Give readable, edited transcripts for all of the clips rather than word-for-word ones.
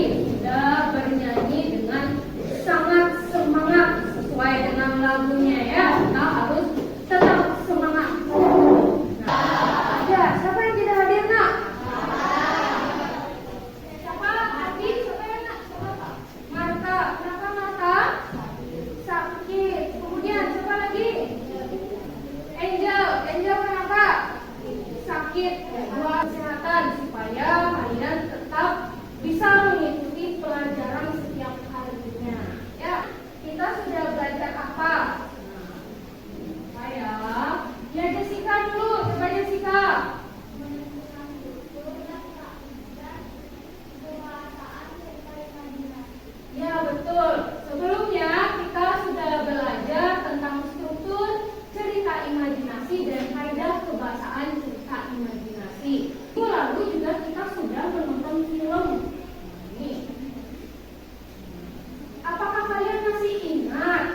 sudah bernyanyi dengan sangat semangat sesuai dengan lagunya ya. Kita harus tetap semangat. Nah, ada siapa yang tidak hadir nak? Siapa? Adi? Siapa yang nak? Siapa? Marta. Kenapa Marta? Sakit. Kemudian siapa lagi? Angel. Angel kenapa? Sakit. Buat kesehatan supaya kalian tetap bisa mengikuti pelajaran setiap harinya. Ya, kita sudah belajar apa? Ya Jessica dulu. Coba Jessica. Ya betul. Sebelumnya kita sudah belajar tentang struktur cerita imajinasi dan kaidah kebahasaan cerita imajinasi. Lalu juga kita sudah menonton film. Apakah kalian masih ingat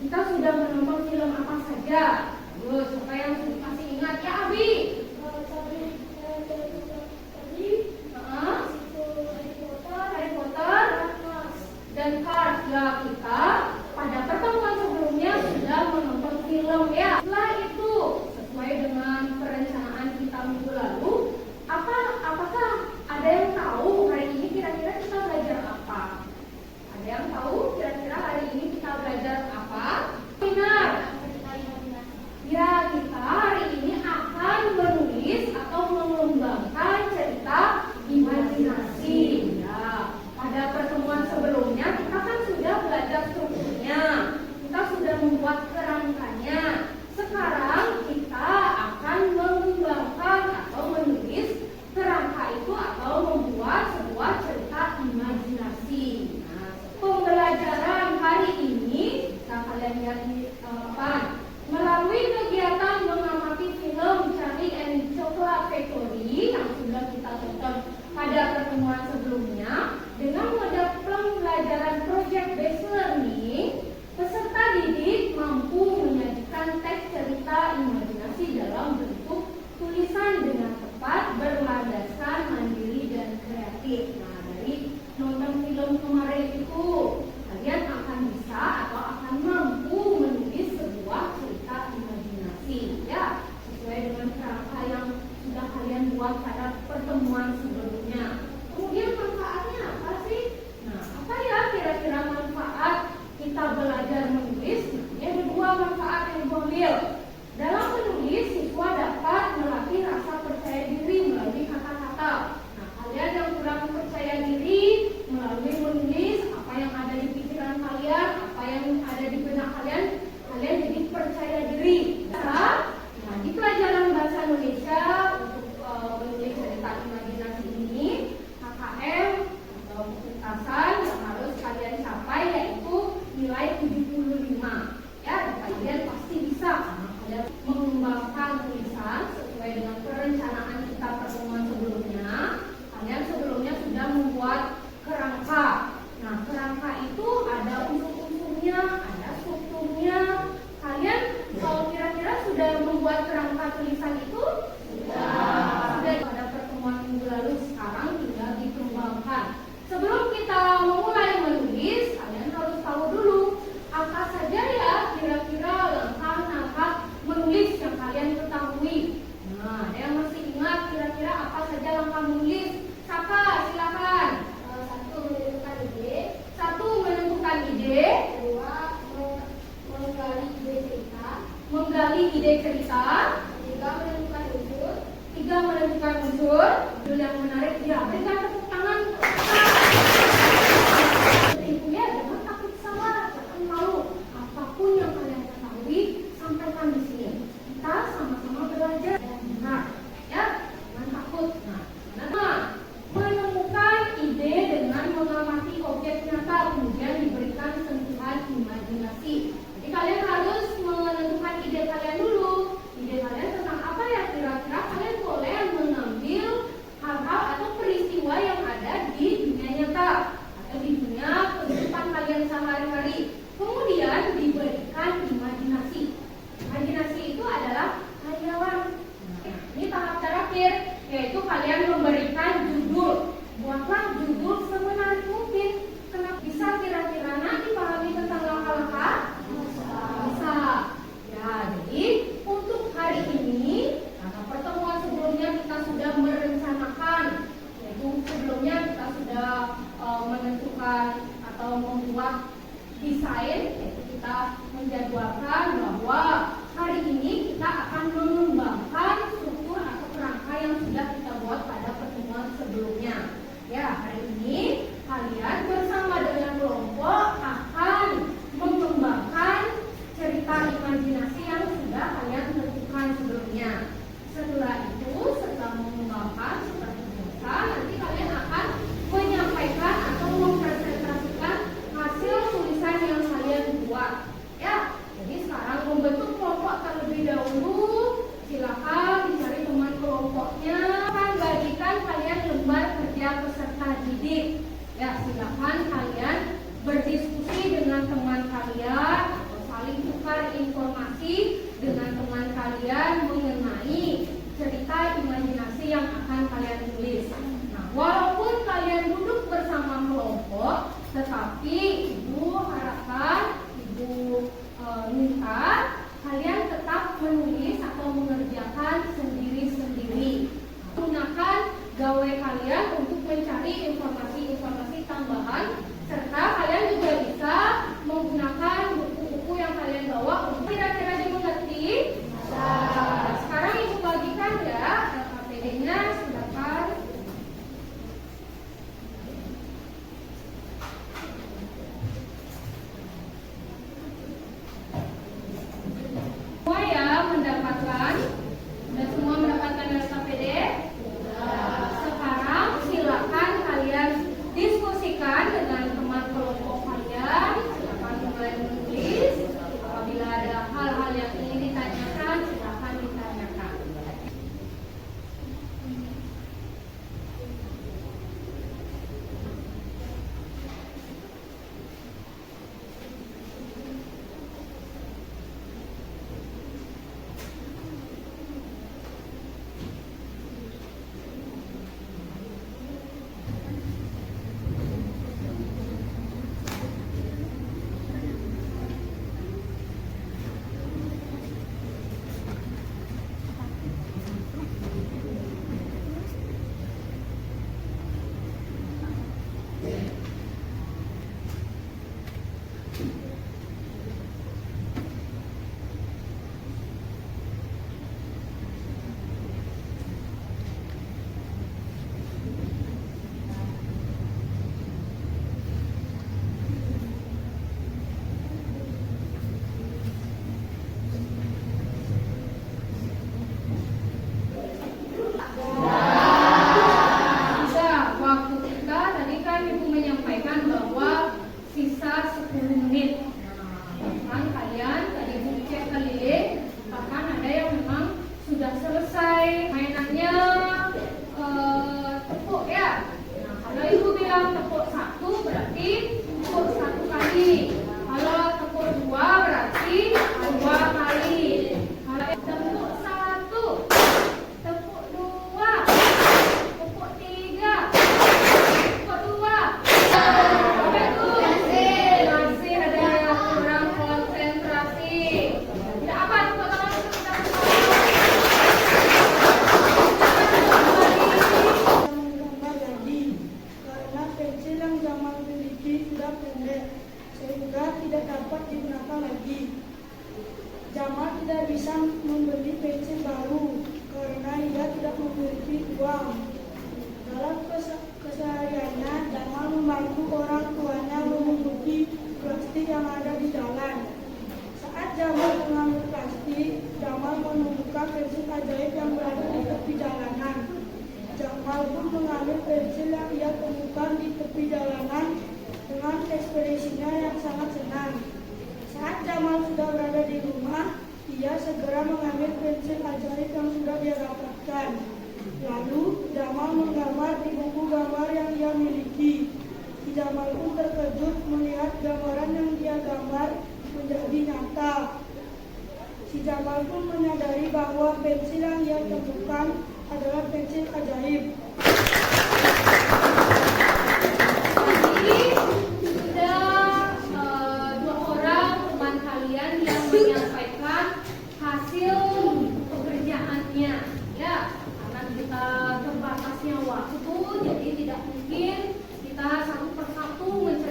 kita sudah menonton film apa saja? Terus siapa yang masih ingat? Ya Abi. Harry Potter dan Cars. Ya kita pada pertemuan sebelumnya sudah menonton film ya. Setelah itu sesuai dengan perencanaan kita minggu lalu, apakah ada yang tahu hari ini kira-kira kita belajar apa? Ada yang tahu kira-kira hari ini kita belajar apa? Benar. Ya, kita hari ini akan menulis atau mengembangkan cerita imajinasi. Ya, pada pertemuan sebelumnya kita kan sudah belajar strukturnya. Kita sudah membuat kerangkanya. Sekarang kita akan mengembangkan atau menulis kerangka itu atau membuat sebuah cerita imajinasi. Nah, pembelajaran hari ini kalian lihat di papan. Melalui kegiatan mengamati film Charlie and Chocolate Factory yang sudah kita tonton pada pertemuan sebelumnya, dengan model pembelajaran project based learning, peserta didik mampu menyajikan teks cerita imajinasi dalam bentuk tulisan dengan tepat, berlandaskan mandiri dan kreatif. Nah, dari nonton film kemarin itu kalian akan bisa atau akan mampu menulis sebuah cerita imajinasi ya, sesuai dengan kerangka yang sudah kalian buat pada pertemuan sebelumnya. Kemudian manfaatnya apa sih? Nah, apa ya kira-kira manfaat kita belajar menulis? Nah, ada dua manfaat yang diambil. Dalam menulis, siswa dapat melatih rasa percaya diri melalui kata-kata. Nah, kalian yang kurang percaya diri melalui menulis, apa yang ada di pikiran kalian, apa yang ada di benak kalian, kalian jadi percaya diri. Nah, di pelajaran bahasa Indonesia untuk menulis cerita imajinasi ini, KKM atau tuntasan yang harus kalian capai yaitu nilai 75. Ya, kalian pasti bisa. Kalian mengembangkan tulisan sesuai dengan perencanaan kita pertemuan sebelumnya. Kalian sebelumnya sudah membuat kerangka. Nah, kerangka itu ada unsur-unsurnya, ada strukturnya. Kalian kalau kira-kira sudah membuat kerangka tulisan itu? Sudah pada pertemuan minggu lalu, sekarang tinggal dikembangkan. Sebelum kita memulai menulis, kalian harus tahu dulu apa saja ya kira-kira langkah-langkah menulis yang kalian ketahui. Nah, ada yang masih ingat kira-kira apa saja langkah menulis? Saka, silakan. Satu, menentukan ide. Kedua, menentukan atau membuat desain, yaitu kita menjadwalkan bahwa hari ini kita akan mengembangkan struktur atau kerangka yang sudah kita buat pada pertemuan sebelumnya. Ya, hari ini kalian bersama dengan kelompok akan mengembangkan cerita imajinasi yang sudah kalian tentukan sebelumnya. Setelah itu, setelah mengembangkan seperti biasa, nanti kalian akan menyampaikan atau mempresentasikan hasil tulisan yang kalian buat. Ya, jadi sekarang membentuk kelompok terlebih dahulu. Silakan dicari teman kelompoknya. Akan bagikan kalian lembar kerja peserta didik. Ya, silakan kalian berdiskusi dengan teman kalian atau saling tukar informasi dengan teman kalian mengenai cerita imajinasi yang akan kalian tulis. Nah, walaupun kalian duduk bersama kelompok, tetapi Ibu harapkan, Ibu minta kalian tetap menulis atau mengerjakan sendiri-sendiri. Gunakan gawai kalian untuk mencari informasi-informasi tambahan, serta kalian juga bisa menggunakan buku-buku yang kalian bawa untuk kira-kira dimengerti. Nah, sekarang Ibu bagikan ya LKPD-nya, silakan. Semua ya mendapatkan? Sudah semua mendapatkan LKPD? Sekarang silakan kalian diskusikan dengan teman kelompok kalian. Silakan mulai menulis. Apabila ada hal-hal yang ingin ditanyakan, silakan ditanyakan. Waktu kita tadi kan Ibu menyampaikan bahwa sisa 10 menit. Bahkan kalian tadi Ibu cek keliling, bahkan ada yang memang sudah selesai mainannya tepuk ya. Nah, kalau Ibu bilang tepuk 1 berarti tepuk 1 kali. Kalau tepuk 2 berarti 2 kali. Kalau tepuk 1, tepuk 2, tepuk 3, tepuk 2. Apa itu? Masih ada yang kurang konsentrasi. Tidak apa, tepuk tangan untuk kita bersama. Menggambar lagi karena pensil yang Jamal miliki sudah pendek sehingga tidak dapat digunakan lagi. Jamal tidak bisa membeli pensil baru karena ia tidak memiliki uang. Dalam kesehariannya, Jamal membantu orang tuanya memunguti plastik yang ada di jalan. Saat Jamal mengambil plastik, Jamal menemukan pensil ajaib yang berada di tepi jalanan. Jamal pun mengambil pensil yang ia temukan di tepi jalanan dengan ekspresinya yang sangat senang. Saat Jamal sudah berada di rumah, ia segera mengambil pensil ajaib yang sudah dia dapatkan. Lalu Jamal menggambar di buku gambar yang ia miliki. Si Jamal pun terkejut melihat gambaran yang dia gambar menjadi nyata. Si Jamal pun menyadari bahwa pensil yang dia temukan adalah pensil ajaib. Tadi sudah 2 orang teman kalian yang menyampaikan hasil pekerjaannya, ya. Karena kita terbatasnya waktu, jadi tidak mungkin kita satu persatu menceritakan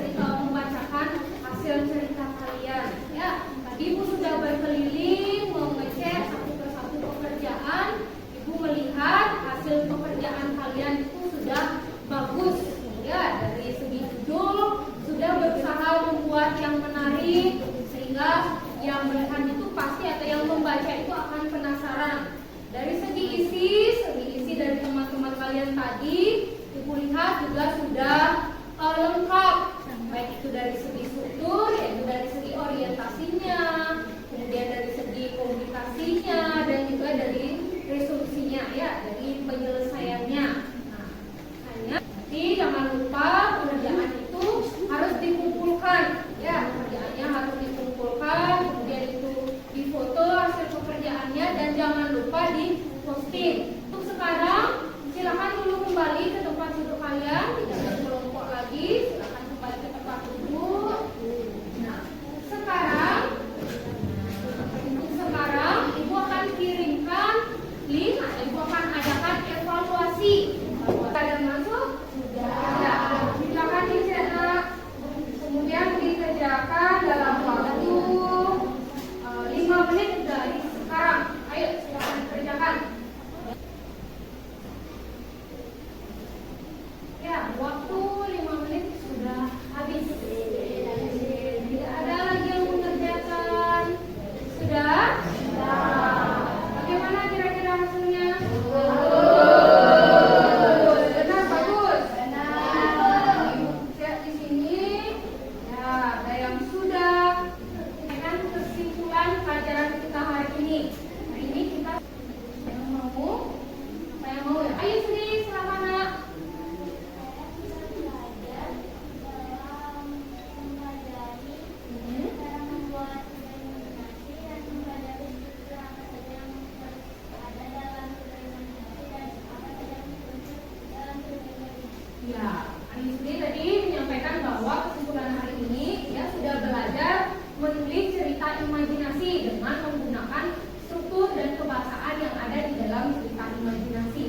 lengkap, baik itu dari segi struktur, yaitu dari segi orientasinya, kemudian dari segi komunikasinya, dan juga dari resolusinya, ya, dari penyelesaiannya. Nah, hanya nanti jangan lupa pengerjaan itu harus dikumpulkan, ya, pekerjaannya harus dikumpulkan, kemudian itu difoto hasil pekerjaannya, dan jangan lupa diposting. Untuk sekarang silakan dulu kembali ke tempat duduk kalian, tidak berkelompok lagi, silakan kembali ke tempat duduk. Nah, sekarang ibu akan kirimkan link, ibu akan adakan evaluasi. Ada masuk? Sudah. Silakan dicetak, kemudian dikerjakan dalam waktu 5 menit dari sekarang. Ayo, silakan kerjakan. Ya, waktu 5 menit sudah habis. Tidak ada lagi yang mengerjakan. Sudah? Bagaimana kira-kira hasilnya? Benar, bagus. Lihat di sini. Ya, ada yang sudah. Dengan kesimpulan pelajaran kita hari ini. Hari ini kita yang mau. Apa yang mau ya? Ayo sendiri, silakan nak. Ya, Ani sendiri tadi menyampaikan bahwa kesimpulan hari ini ya sudah belajar menulis cerita imajinasi dengan menggunakan struktur dan kebahasaan yang ada di dalam cerita imajinasi.